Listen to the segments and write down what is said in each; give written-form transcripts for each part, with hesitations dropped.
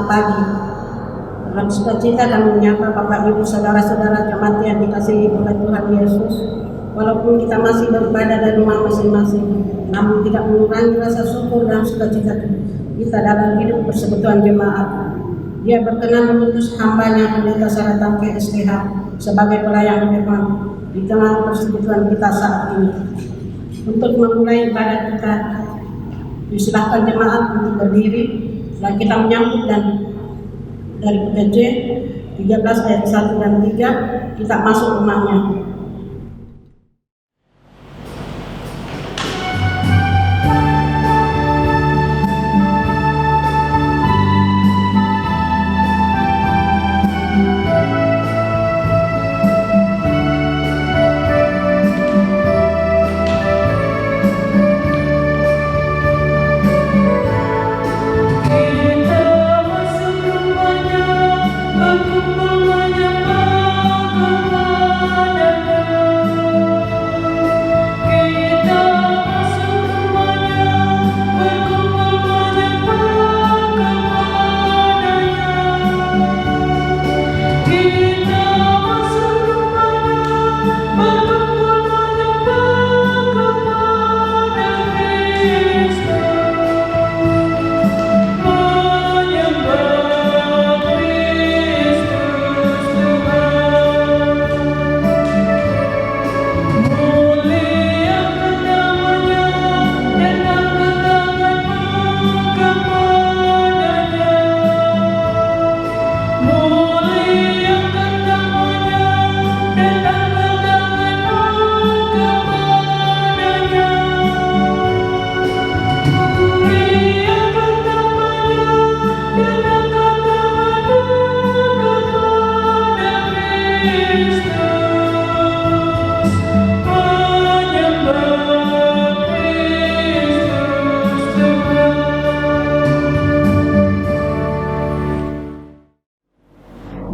pagi. Dalam sukacita kami menyapa Bapak Ibu saudara-saudara jemaat yang dikasihi oleh Tuhan Yesus. Walaupun kita masih beribadah dari rumah masing-masing, namun tidak mengurangi rasa syukur dan sukacita kita dalam hidup persekutuan jemaat. Dia berkenan mengutus hambanya Pendeta Saratan PSTH sebagai pelayan firman di tengah persekutuan kita saat ini. Untuk memulai ibadah kita, disilahkan jemaat untuk berdiri dan kita menyambut dan dari PPJ 13 ayat 1 dan 3 kita masuk rumahnya.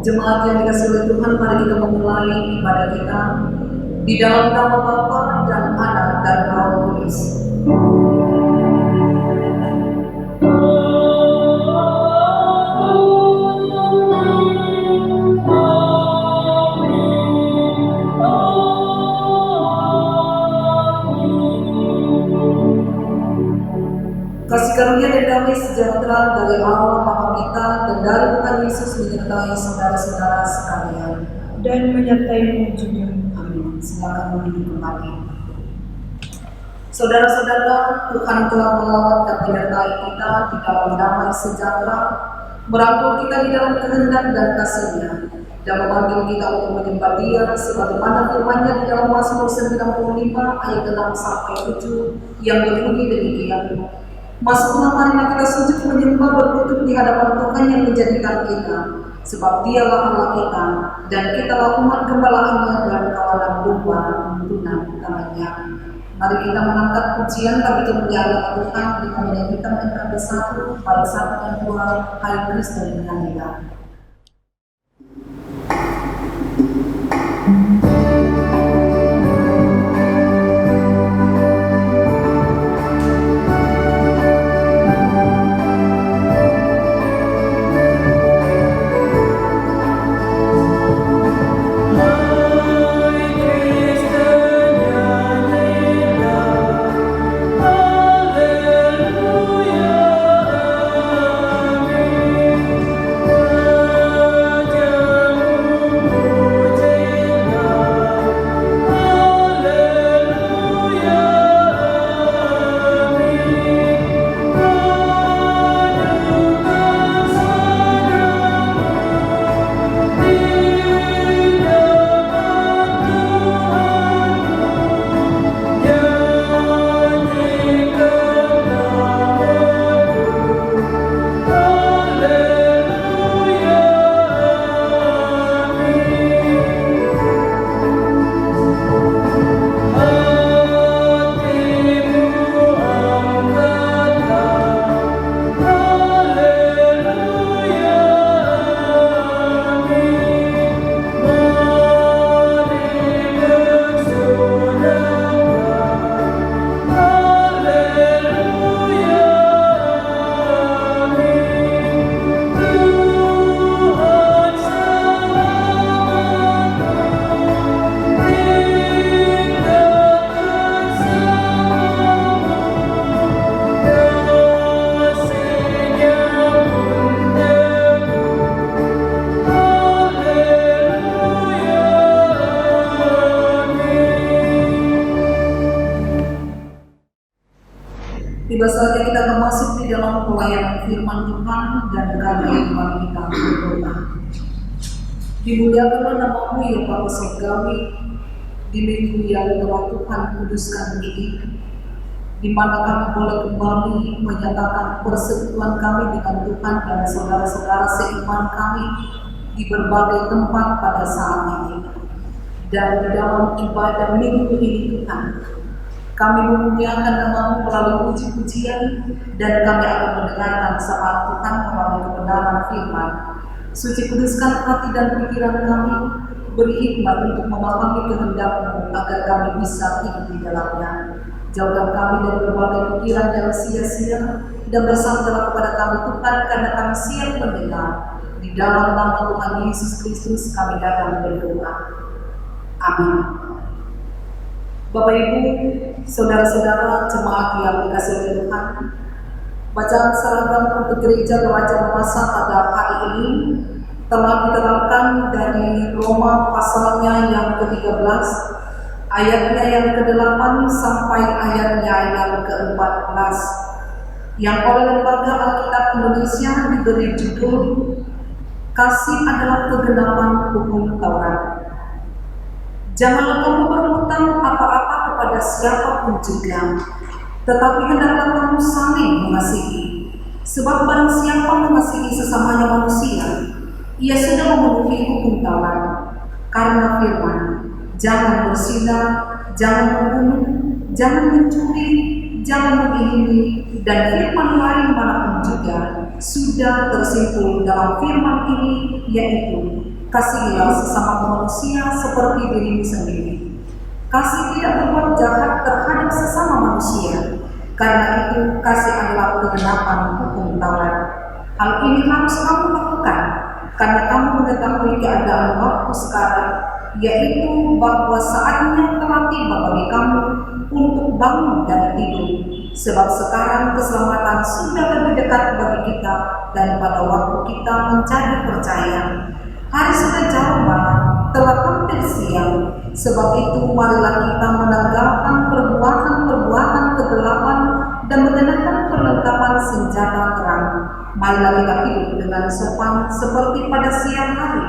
Jemaat yang dikasihi oleh Tuhan, mari kita memulai ibadah kita di dalam nama Bapa dan Anak dan Roh Kudus. Kasih karunia dan damai sejahtera dari Allah Bapa kita dan dari Tuhan Yesus menyertai saudara-saudara sekalian dan menyertai juga. Amin. Silakan berdiri kembali. Saudara-saudara, Tuhan telah melawat dan menyertai kita di dalam damai sejahtera, merangkul kita di dalam kehendak dan kasih-Nya, dan memanggil kita untuk menyembah Dia sebagaimana firman-Nya di dalam Mazmur 95 ayat 6 sampai 7 yang berbunyi demikian. Masuklah, marilah kita sujud menyembah berlutut di hadapan Tuhan yang menjadikan kita, sebab Dialah Allah kita dan kitalah umat gembalaannya dan kawanan domba tuntunan tangannya. Mari kita mengangkat pujian bagi kemuliaan Tuhan dengan menyanyikan MKB 1 bait 1 dan 2 Hai Kristen menyanyikan. Hallelujah, amin. firman Tuhan dan kami iman kita berdoa. Dimuliakanlah nama-Mu ya Bapa Surgawi di minggu yang telah Tuhan kuduskan ini, di mana kami boleh kembali menyatakan persekutuan kami dengan Tuhan dan saudara-saudara seiman kami di berbagai tempat pada saat ini. Dan di dalam ibadah minggu ini Tuhan, kami memuliakan nama-Mu melalui puji-pujian, dan kami akan mendengarkan sabda Tuhan melalui kebenaran firman. Suci kuduskan hati dan pikiran kami, beri hikmat untuk memahami kehendak-Mu agar kami bisa hidup di dalamnya. Jauhkan kami dari berbagai pikiran yang sia-sia, dan bersandarlah kepada kami Tuhan, karena kami siap mendengar. Di dalam nama Tuhan Yesus Kristus kami datang berdoa. Amin. Bapak Ibu, saudara-saudara jemaat yang dikasihi oleh Tuhan, bacaan seragam untuk gereja Raja Masa pada hari ini telah diterangkan dari Roma pasalnya yang ke-13, ayatnya yang ke-8 sampai ayatnya yang ke-14, yang oleh Lembaga Alkitab Indonesia diberi judul Kasih adalah Kegenapan Hukum Taurat. Janganlah kamu berhutang apa-apa kepada siapapun juga, tetapi hendaklah kamu saling mengasihi. Sebab barang siapa mengasihi sesamanya manusia, ia sudah memenuhi hukum Taurat. Karena firman, jangan berzina, jangan membunuh, jangan mencuri, jangan mengingini, dan firman lain manapun juga sudah tersimpul dalam firman ini, yaitu kasihilah sesama manusia seperti dirimu sendiri. Kasih tidak berbuat jahat terhadap sesama manusia, karena itu kasih adalah kegenapan hukum Taurat. Hal ini harus kamu lakukan, karena kamu mengetahui keadaan waktu sekarang, yaitu bahwa saatnya telah tiba bagi kamu untuk bangun dari tidur. Sebab sekarang keselamatan sudah lebih dekat bagi kita daripada waktu kita mencari percaya. Hari sudah jauh malam, telah hampir siang. Sebab itu marilah kita menanggalkan perbuatan-perbuatan kegelapan dan mengenakan perlengkapan senjata terang. Marilah kita hidup dengan sopan seperti pada siang hari.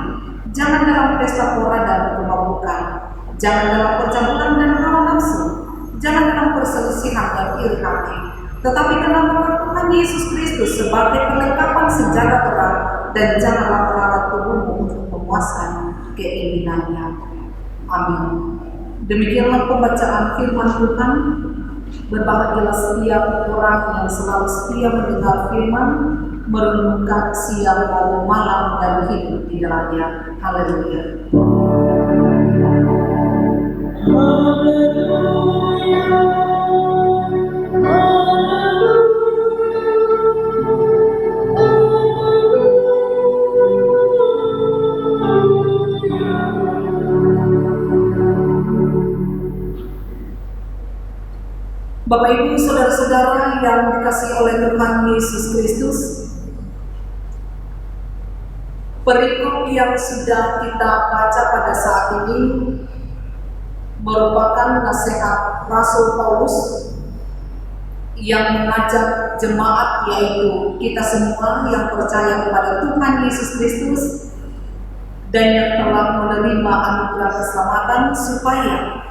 Jangan dalam pesta pora dan kemabukan. Jangan dalam percabulan dan hawa nafsu. Jangan dalam perselisihan dan iri hati. Tetapi kenallah Tuhan Yesus Kristus sebagai perlengkapan senjata terang, dan janganlah merawat tubuhmu untuk memuaskan keinginannya. Amin. Demikianlah pembacaan firman Tuhan. Berbahagialah setiap orang yang selalu setia mendengar firman, merenungkan siang maupun malam, dan hidup di dalamnya. Haleluya. Bapak Ibu saudara-saudara yang dikasihi oleh Tuhan Yesus Kristus, perikop yang sudah kita baca pada saat ini merupakan nasihat Rasul Paulus yang mengajak jemaat, yaitu kita semua yang percaya kepada Tuhan Yesus Kristus dan yang telah menerima anugerah keselamatan, supaya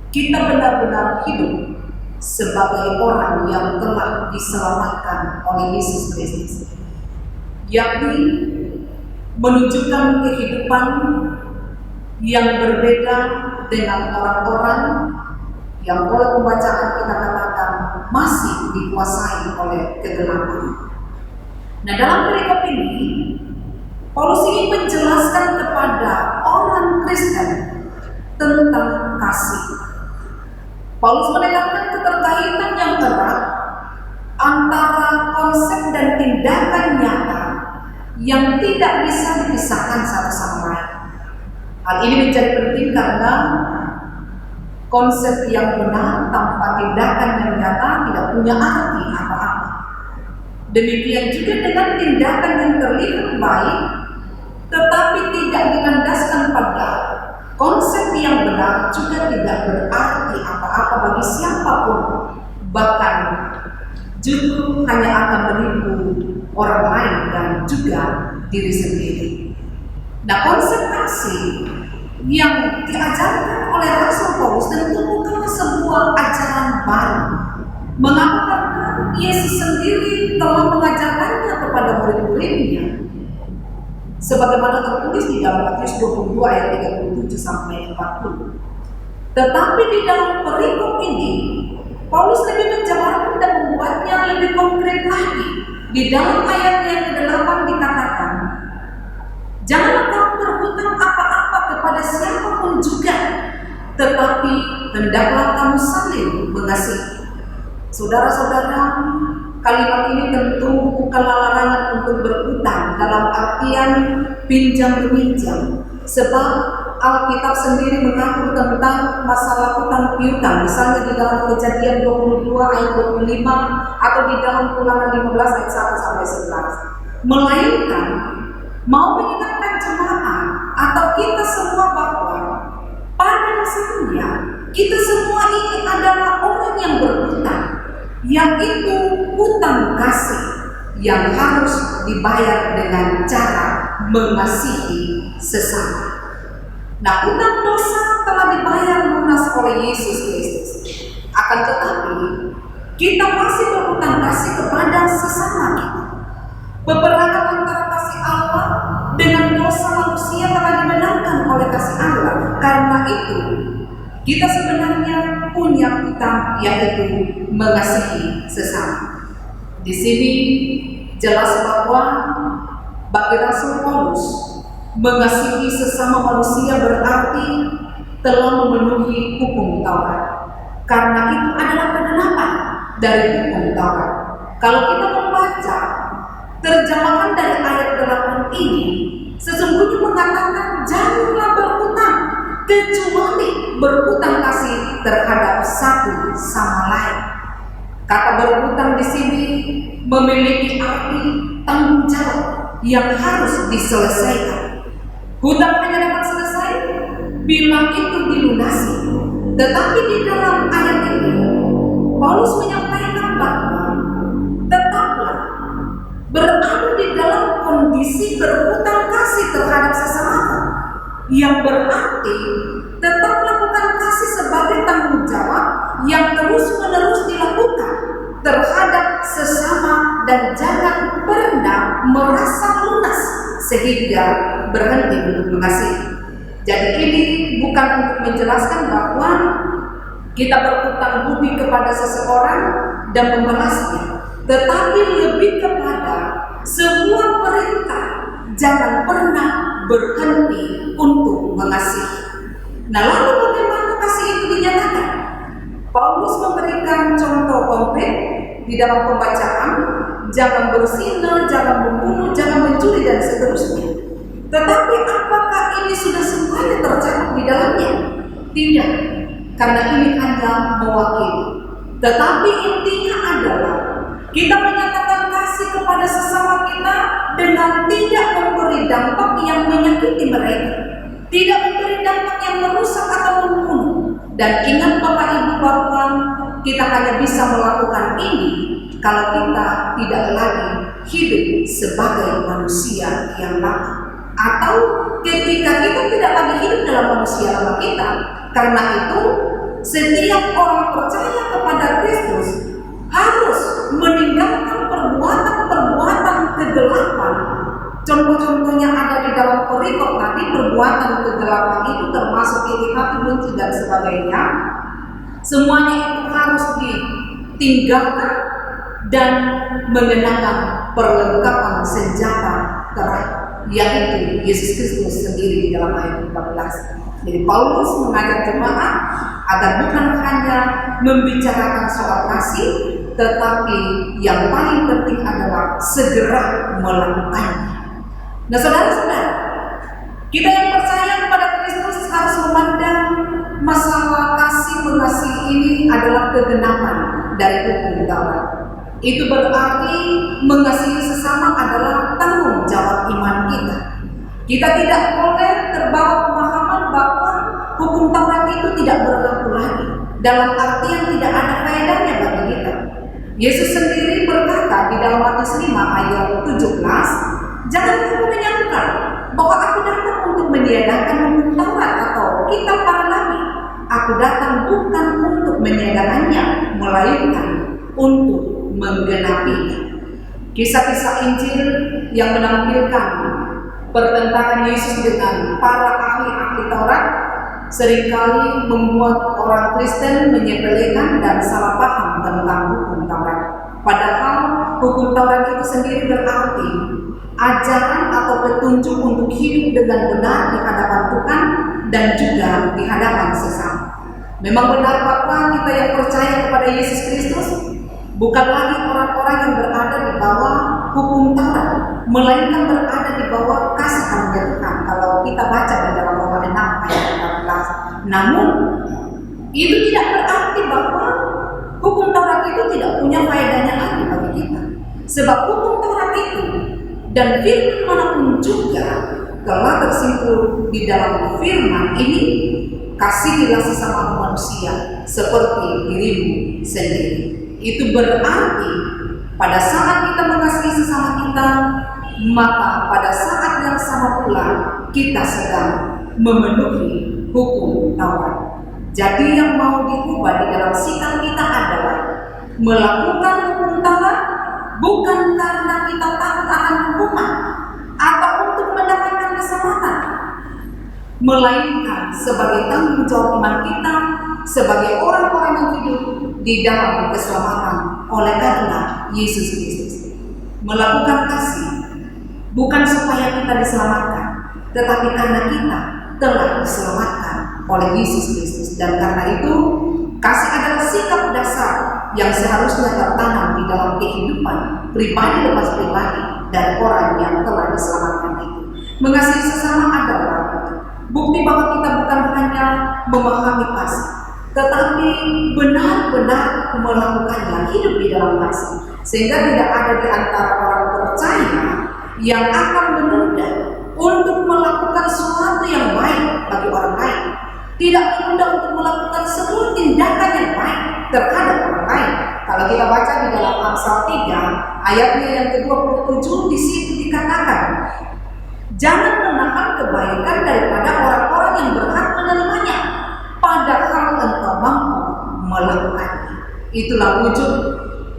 kita benar-benar hidup sebagai orang yang telah diselamatkan oleh Yesus Kristus, yakni menunjukkan kehidupan yang berbeda dengan orang-orang yang oleh pembacaan kita katakan masih dikuasai oleh kegelapan. Nah, dalam perikop ini Paulus ingin menjelaskan kepada orang Kristen tentang kasih. Paulus menekankan keterkaitan yang erat antara konsep dan tindakan nyata yang tidak bisa dipisahkan satu sama lain. Hal ini menjadi penting karena konsep yang benar tanpa tindakan yang nyata tidak punya arti apa-apa. Demikian juga dengan tindakan yang terlihat baik tetapi tidak dilandaskan pada konsep yang benar juga tidak berarti apa-apa bagi siapapun. Bahkan justru hanya akan menipu orang lain dan juga diri sendiri. Nah, konsep kasih yang diajarkan oleh Rasul Paulus tentu bukanlah sebuah ajaran baru. Mengapa? Karena Yesus sendiri telah mengajarkannya kepada murid-muridnya. Sebagaimana tertulis di dalam Matius 22 ayat 37 sampai 40. Tetapi di dalam perikop ini, Paulus lebih menjabarkan dan membuatnya lebih konkret lagi. Di dalam ayat yang ke-8 dikatakan, janganlah kamu berhutang apa-apa kepada siapapun juga, tetapi hendaklah kamu saling mengasihi. Saudara-saudara, kalimat ini tentu bukanlah larangan untuk berhutang dalam artian pinjam-meminjam, sebab Alkitab sendiri mengatur tentang masalah hutang piutang, misalnya di dalam Kejadian 22 ayat 25 atau di dalam Ulangan 15 ayat 1 sampai 11. Melainkan mau mengingatkan jemaat atau kita semua bahwa pada dasarnya kita semua ini adalah orang yang berhutang, yang itu hutang kasih yang harus dibayar dengan cara mengasihi sesama. Nah, hutang dosa telah dibayar lunas oleh Yesus Kristus. Akan tetapi, kita masih berhutang kasih kepada sesama kita. Peperangan antara kasih Allah dengan dosa manusia telah dimenangkan oleh kasih Allah. Karena itu, kita sebenarnya punya hutang, yaitu mengasihi sesama. Di sini jelas bahwa bagi Rasul Paulus, mengasihi sesama manusia berarti telah memenuhi hukum Taurat. Karena itu adalah kegenapan dari hukum Taurat. Kalau kita membaca terjemahan dari ayat 8 ini, sesungguhnya mengatakan janganlah berhutang kecuali berhutang kasih terhadap satu sama lain. Kata berhutang di sini memiliki arti tanggung jawab yang harus diselesaikan. Hutang hanya dapat selesai bila itu dilunasi. Tetapi di dalam ayat ini, Paulus menyampaikan bahwa tetaplah berada di dalam kondisi berhutang kasih terhadap sesama, yang berarti tetap lakukan kasih sebagai tanggung jawab yang terus-menerus dilakukan terhadap sesama dan jangan pernah merasa lunas sehingga berhenti untuk mengasihi. Jadi ini bukan untuk menjelaskan bahwa kita berhutang budi kepada seseorang dan membalasnya, tetapi lebih kepada sebuah perintah jangan pernah berhenti untuk mengasihi. Nah, lalu bagaimana kasih itu dinyatakan? Paulus memberikan contoh konkret di dalam pembacaan, jangan berzina, jangan membunuh, jangan mencuri dan seterusnya. Tetapi apakah ini sudah semuanya tercakup di dalamnya? Tidak, karena ini hanya mewakili. Tetapi intinya adalah kita menyatakan kasih kepada sesama kita dengan tidak memberi dampak yang menyakiti mereka, tidak memberi dampak yang merusak atau membunuh. Dan ingat Bapak Ibu bahwa kita hanya bisa melakukan ini kalau kita tidak lagi hidup sebagai manusia yang lama, atau ketika kita tidak lagi hidup dalam manusia lama kita. Karena itu setiap orang percaya kepada Kristus harus meninggalkan perbuatan-perbuatan kegelapan. Contoh-contohnya ada di dalam perikop tadi. Perbuatan kegelapan itu termasuk iri hati, benci dan sebagainya. Semuanya itu harus ditinggalkan dan mengenakan perlengkapan senjata terang, yaitu Yesus Kristus sendiri di dalam ayat 14. Jadi Paulus mengajak jemaat agar bukan hanya membicarakan soal kasih, tetapi yang paling penting adalah segera melakukannya. Nah, saudara-saudara, kita yang percaya kepada Kristus harus memandang masalah kasih mengasihi ini adalah kegenapan dari hukum Taurat. Itu berarti mengasihi sesama adalah tanggung jawab iman kita. Kita tidak boleh terbawa pemahaman bahwa hukum Taurat itu tidak berlaku lagi, dalam artian tidak ada faedahnya bagi kita. Yesus sendiri dalam Matius 5 ayat 17, jangan kamu menyangka bahwa aku datang untuk meniadakan hukum Taurat atau kitab para nabi. Aku datang bukan untuk meniadakannya, melainkan untuk menggenapinya. Kisah-kisah Injil yang menampilkan pertentangan Yesus dengan para ahli Taurat seringkali membuat orang Kristen menyepelekan dan salah paham tentang hukum Taurat. Padahal hukum Taurat itu sendiri berarti ajaran atau petunjuk untuk hidup dengan benar di hadapan Tuhan dan juga di hadapan sesama. Memang benar Bapak, kita yang percaya kepada Yesus Kristus bukan lagi orang-orang yang berada di bawah hukum Taurat, melainkan berada di bawah kasih karunia Tuhan. Kalau kita baca di dalam Roma 6 ayat 14. Namun itu tidak berarti bahwa hukum Taurat itu tidak punya faedahnya lagi bagi kita. Sebab hukum Taurat itu dan firman manapun juga telah tersimpul di dalam firman ini, kasihilah sesama manusia seperti dirimu sendiri. Itu berarti pada saat kita mengasihi sesama kita, maka pada saat yang sama pula kita sedang memenuhi hukum Taurat. Jadi yang mau diubah di dalam sikap kita adalah melakukan hukum Taurat bukan karena kita takut akan hukuman atau untuk mendapatkan keselamatan, melainkan sebagai tanggung jawab iman kita sebagai orang-orang yang hidup di dalam keselamatan oleh karena Yesus Kristus. Melakukan kasih bukan supaya kita diselamatkan, tetapi karena kita telah diselamatkan oleh Yesus Kristus. Dan karena itu kasih adalah sikap dasar yang seharusnya tertanam di dalam kehidupan pribadi lepas pribadi dan orang yang telah diselamatkan itu. Mengasihi sesama adalah bukti bahwa kita bukan hanya memahami kasih, tetapi benar-benar melakukannya, hidup di dalam kasih. Sehingga tidak ada di antara orang percaya yang akan menunda untuk melakukan sesuatu yang baik bagi orang lain, tidak menunda untuk melakukan sebuah tindakan yang baik terhadap orang lain. Kalau kita baca di dalam Amsal 3 ayatnya yang ke-27, di situ dikatakan, jangan menahan kebaikan daripada orang-orang yang berhak menerimanya, padahal engkau mampu melakukannya. Itulah wujud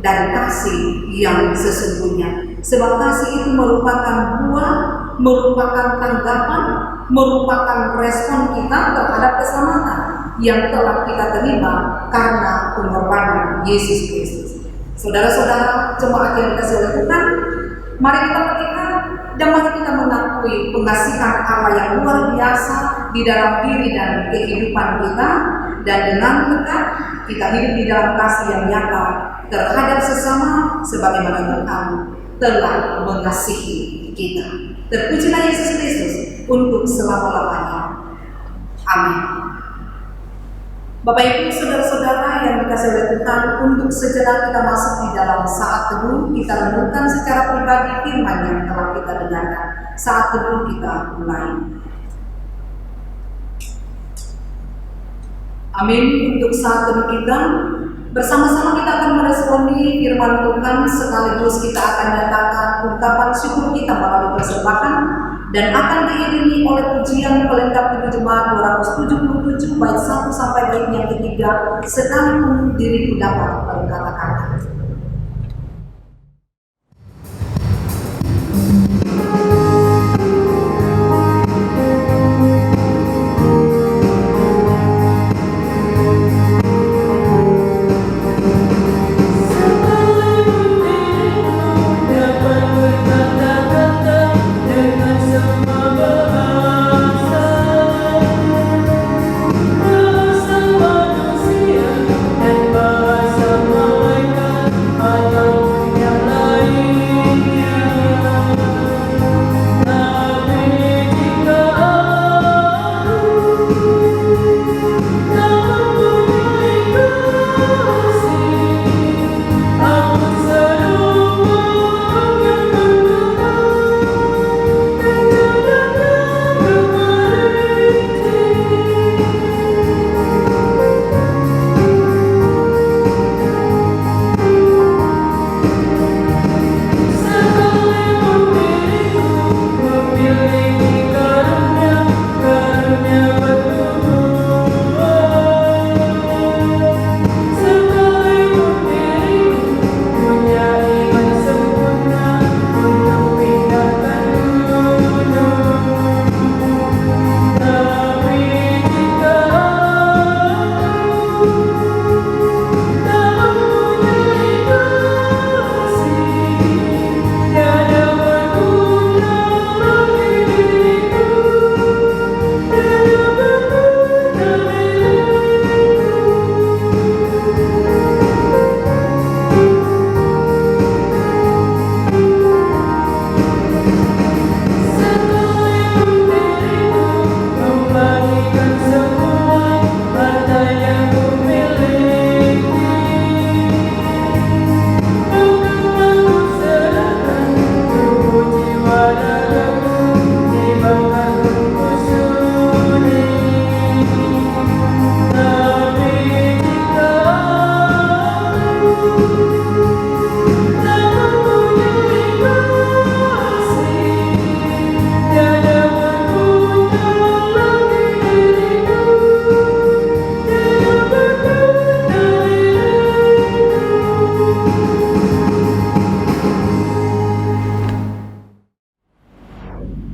dari kasih yang sesungguhnya. Sebab kasih itu merupakan buah, merupakan tanggapan, merupakan respon kita terhadap keselamatan yang telah kita terima karena pengorbanan Yesus Kristus. Saudara-saudara jemaat yang dikasihi oleh Tuhan, mari kita melihat dan mari kita mengakui pengasihan Allah yang luar biasa di dalam diri dan kehidupan kita, dan dengan tekad kita hidup di dalam kasih yang nyata terhadap sesama sebagaimana Tuhan telah mengasihi kita. Terpujilah Yesus Kristus untuk selama-lamanya. Amin. Bapak Ibu, saudara-saudara yang dikasihi oleh Tuhan, untuk sejenak kita masuk di dalam saat teduh, kita renungkan secara pribadi firman yang telah kita dengarkan. Saat teduh kita mulai. Amin. Untuk saat teduh kita, bersama-sama kita akan meresponi firman Tuhan, sekaligus kita akan datangkan ungkapan syukur kita melalui persembahan, dan akan diiringi oleh pujian pelengkap di jemaat 277 bait 1 sampai bait yang ketiga, sekalipun diriku dapat berkata-kata. Bahasa manusia dan bahasa Melayu.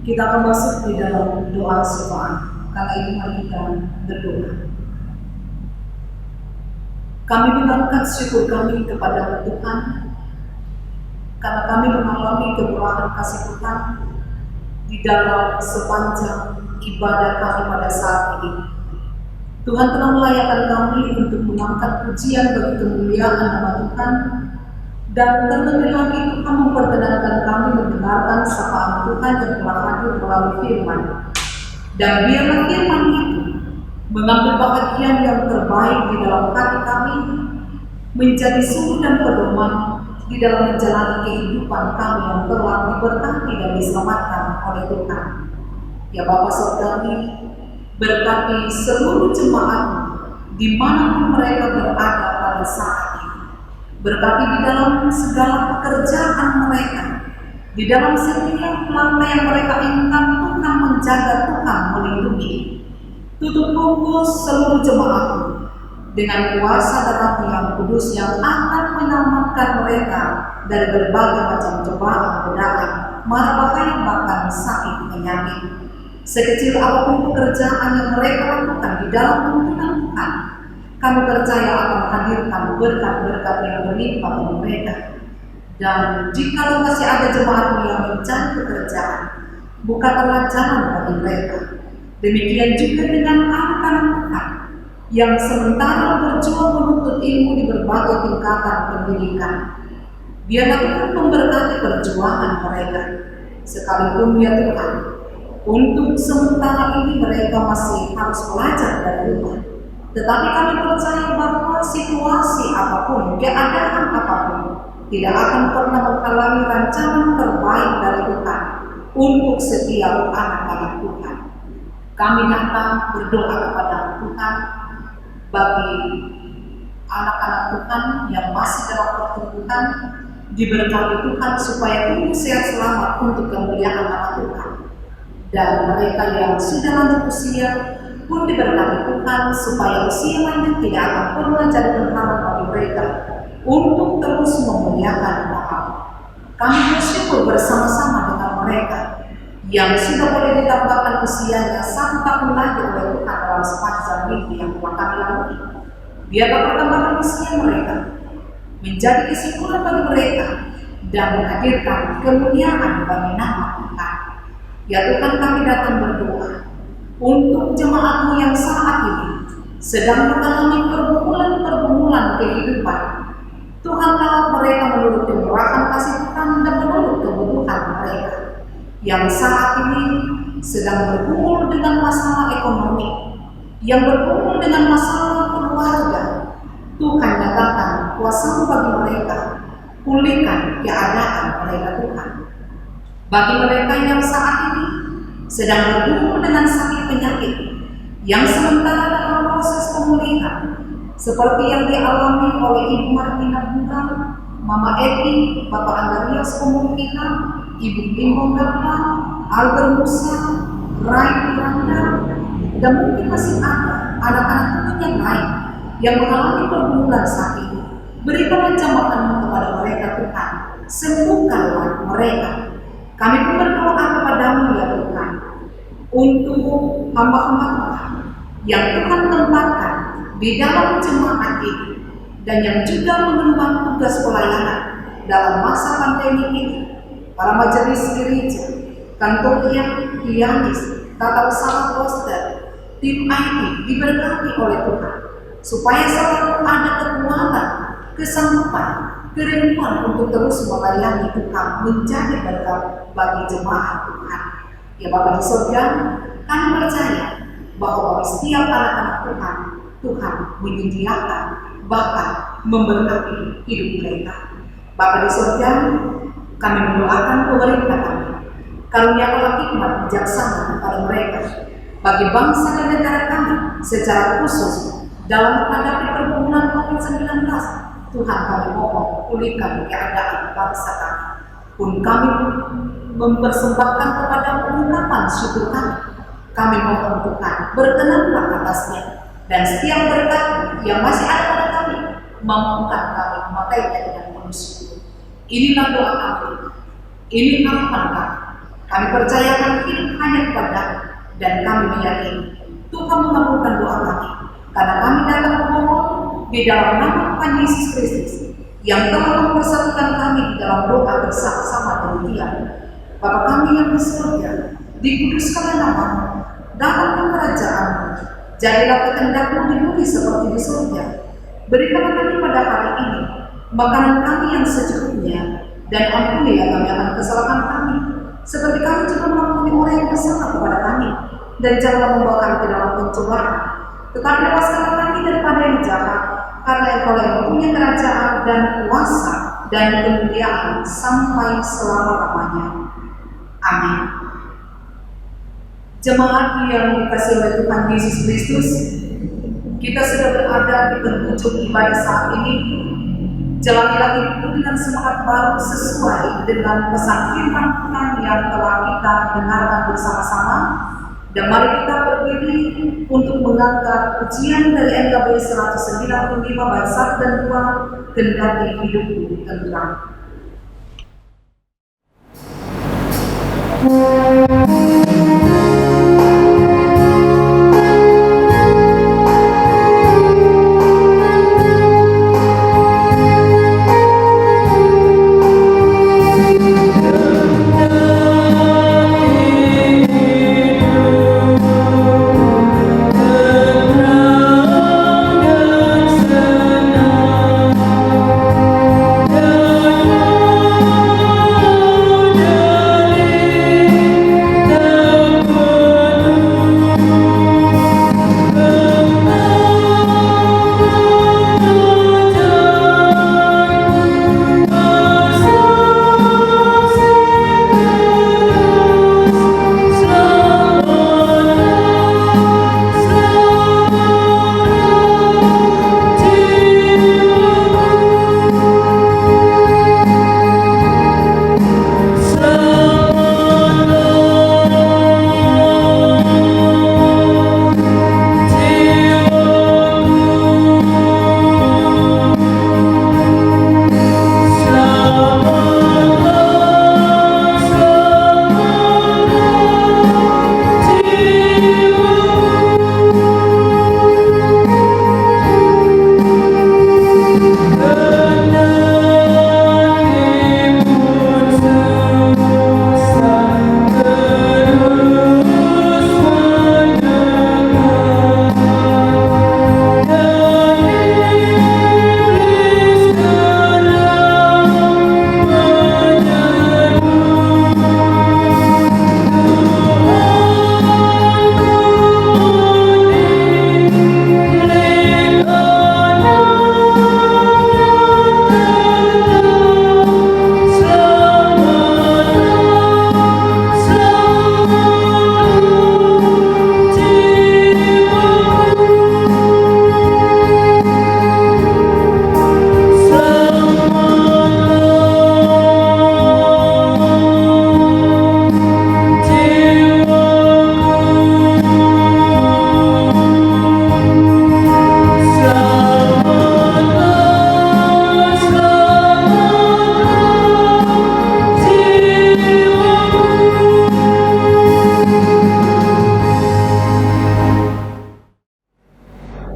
Kita akan masuk di dalam doa syafaat. Karena itu mari kita berdoa. Kami mengucapkan syukur kami kepada Tuhan karena kami mengalami kemurahan kasih Tuhan di dalam sepanjang ibadah kami pada saat ini. Tuhan telah melayakkan kami untuk mengangkat pujian bagi kemuliaan nama Tuhan, dan terlebih lagi Tuhan memperkenankan kami mendengarkan sapaan Tuhan yang telah hadir melalui firman. Dan biarlah firman itu mengambil bahagian yang terbaik di dalam hati kami, menjadi sumber dan pedoman di dalam menjalani kehidupan kami yang telah diberkati dan diselamatkan oleh Tuhan. Ya Bapa Surgawi, berkati seluruh jemaat dimanapun mereka berada pada saat ini. Berkati di dalam segala pekerjaan mereka, di dalam setiap langkah yang mereka inginkan. Tuhan menjaga, Tuhan melindungi. Tutup bungkus seluruh jemaat dengan kuasa darah yang kudus yang akan menyelamatkan mereka dari berbagai macam cobaan, godaan, mara bahaya, bahkan sakit penyakit. Sekecil apapun pekerjaan yang mereka lakukan di dalam tuntunan Tuhan, kami percaya akan hadirkan berkat-berkat yang berlimpah bagi mereka. Dan jika masih ada jemaat yang mencari pekerjaan, bukakanlah jalan bagi mereka. Demikian juga dengan anak-anak Tuhan yang sementara berjuang menuntut ilmu di berbagai tingkatan pendidikan. Biarlah Tuhan memberkati perjuangan mereka. Sekalipun ya Tuhan, untuk sementara ini mereka masih harus belajar dari rumah. Tetapi kami percaya bahwa situasi apapun, keadaan apapun, tidak akan pernah menghalangi rancangan terbaik dari Tuhan untuk setiap anak-anak Tuhan. Kami datang berdoa kepada Tuhan bagi anak-anak Tuhan yang masih dalam pertumbuhan, diberkati Tuhan supaya tumbuh sehat selamat untuk kemuliaan nama Tuhan. Dan mereka yang sudah lanjut usia pun diberkati Tuhan supaya usia lanjut tidak akan pernah jadi penghalang bagi mereka untuk terus memuliakan nama. Kami bersyukur bersama-sama dengan mereka yang sudah boleh ditambahkan usianya 1 tahun lagi oleh Tuhan dalam sepanjang minggu yang telah kami lalui. Biarlah pertambahan usia mereka menjadi kesyukuran bagi mereka dan menghadirkan kemuliaan bagi nama Tuhan. Ya Tuhan, kami datang berdoa untuk jemaat-Mu yang saat ini sedang mengalami pergumulan kehidupan. Tuhan, rawat mereka menurut kemurahan kasih Tuhan dan menurut kebutuhan mereka yang saat ini sedang bergumul dengan masalah ekonomi, yang bergumul dengan masalah keluarga. Tuhan, nyatakan kuasa-Mu bagi mereka, pulihkan keadaan mereka Tuhan. Bagi mereka yang saat ini sedang bergumul dengan sakit penyakit, yang sementara dalam proses pemulihan, seperti yang dialami oleh Ibu Martina Bungal, Mama Eti, Bapak Andarias Pemungkinan, Ibu Bimbo Gapa, Albert Musa, Rai Miranda, dan mungkin masih ada anak-anak Tuhan yang lain yang mengalami pergumulan sakit. Berikanlah jamaah-Mu kepada mereka Tuhan, sembuhkanlah mereka. Kami pun berdoa kepada-Mu ya Tuhan, untuk hamba-hamba Tuhan yang Tuhan tempatkan di dalam jemaat ini dan yang juga mengemban tugas pelayanan dalam masa pandemi ini. Para majelis gereja, kantor pianis, tata usaha poster, tim IT diberkati oleh Tuhan, supaya selalu ada kekuatan, kesanggupan, kerinduan untuk terus melayani Tuhan, menjadi berkat bagi jemaat Tuhan. Ya Bapa di surga, kami percaya bahwa bagi setiap anak-anak Tuhan, Tuhan menyediakan bahkan memberkati hidup mereka. Bapa di surga, kami mendoakan pemerintah kami, karuniakanlah hikmat bijaksana kepada mereka bagi bangsa dan negara kami secara khusus dalam menghadapi pergumulan COVID-19. Tuhan, kami mohon pulihkan keadaan bangsa kami. Pun kami mempersembahkan kepada ungkapan syukur kami. Kami mohon Tuhan, berkenanlah atasnya, dan setiap berkat yang masih ada pada kami, mampukan kami memakainya dengan penuh syukur. Inilah doa kami, ini harapan kami. Kami percayakan hidup hanya kepada dan kami meyakini Tuhan mengabulkan doa kami, karena kami datang memohon di dalam nama Tuhan Yesus Kristus yang telah mempersatukan kami di dalam doa bersama-sama demikian. Bapa kami yang di surga, dikuduskanlah namamu, datanglah kerajaan-mu, jadilah kehendak-mu di bumi seperti di surga. Berikanlah kami pada hari ini makanan kami yang secukupnya, dan ampunilah kami akan kesalahan kami, seperti kami juga mengampuni orang yang bersalah kepada kami. Dan janganlah membawa kami ke dalam pencobaan, tetapi lepaskanlah kami daripada yang jahat, karena Engkau yang mempunyai kerajaan dan kuasa dan kemuliaan sampai selama-lamanya. Amin. Jemaat yang dikasihi oleh Tuhan Yesus Kristus, kita sudah berada di penghujung ibadah saat ini. Jalanilah hidupmu dengan semangat baru sesuai dengan pesan firman Tuhan yang telah kita dengarkan bersama-sama. Dan mari kita berdiri untuk mengangkat pujian dari NKB 195 bait 1 dan 2, Kendati Hidupku Tentram.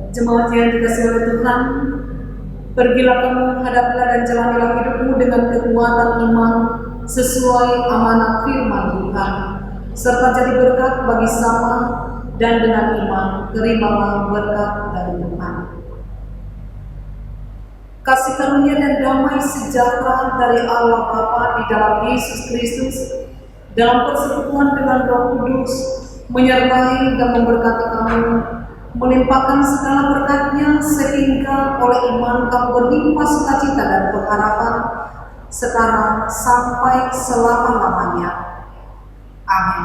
Jemaat yang dikasihi oleh Tuhan, pergilah kamu, hadaplah dan jalanilah hidupmu dengan kekuatan iman sesuai amanat firman Tuhan, serta jadi berkat bagi sama, dan dengan iman terimalah berkat dari Tuhan. Kasih karunia dan damai sejahtera dari Allah Bapa di dalam Yesus Kristus, dalam persekutuan dengan Roh Kudus, menyertai dan memberkati kamu, melimpahkan segala berkat-Nya sehingga oleh iman kamu berlimpah sukacita dan pengharapan sekarang sampai selama-lamanya. Amin.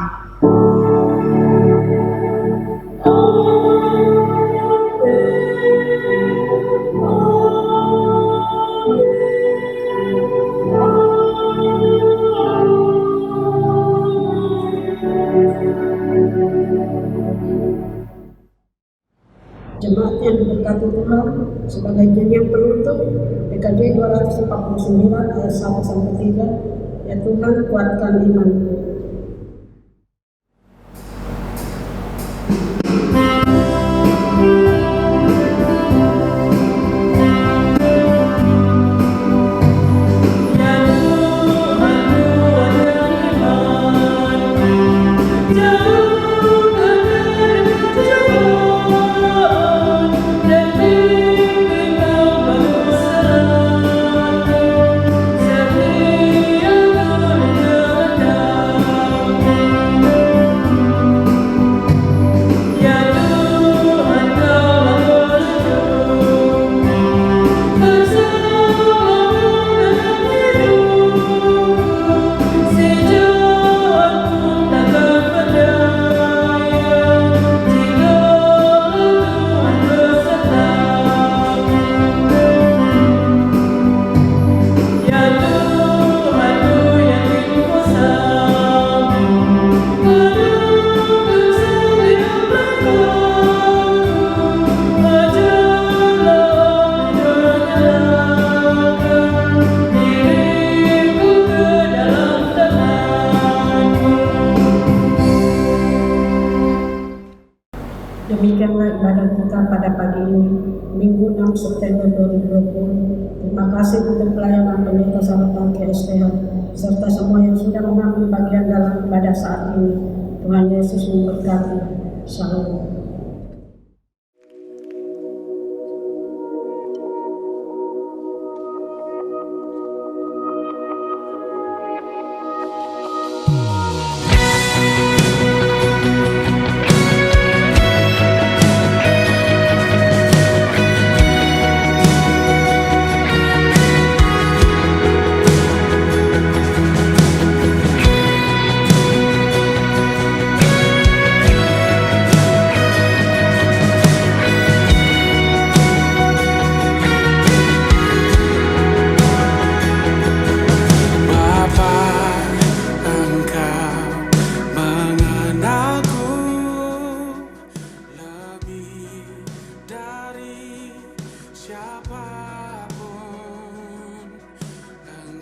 Jemaat yang diberkati Tuhan, sebagai yang penutup PKJ 249 ayat 1-3, ya Tuhan kuatkan imanku. berkatilah ibadah kita pada pagi ini, Minggu 6 September 2020. Terima kasih untuk pelayanan Pendeta Salatan KSTH, serta semua yang sudah mengambil bagian dalam ibadah saat ini. Tuhan Yesus memberkati. Shalom.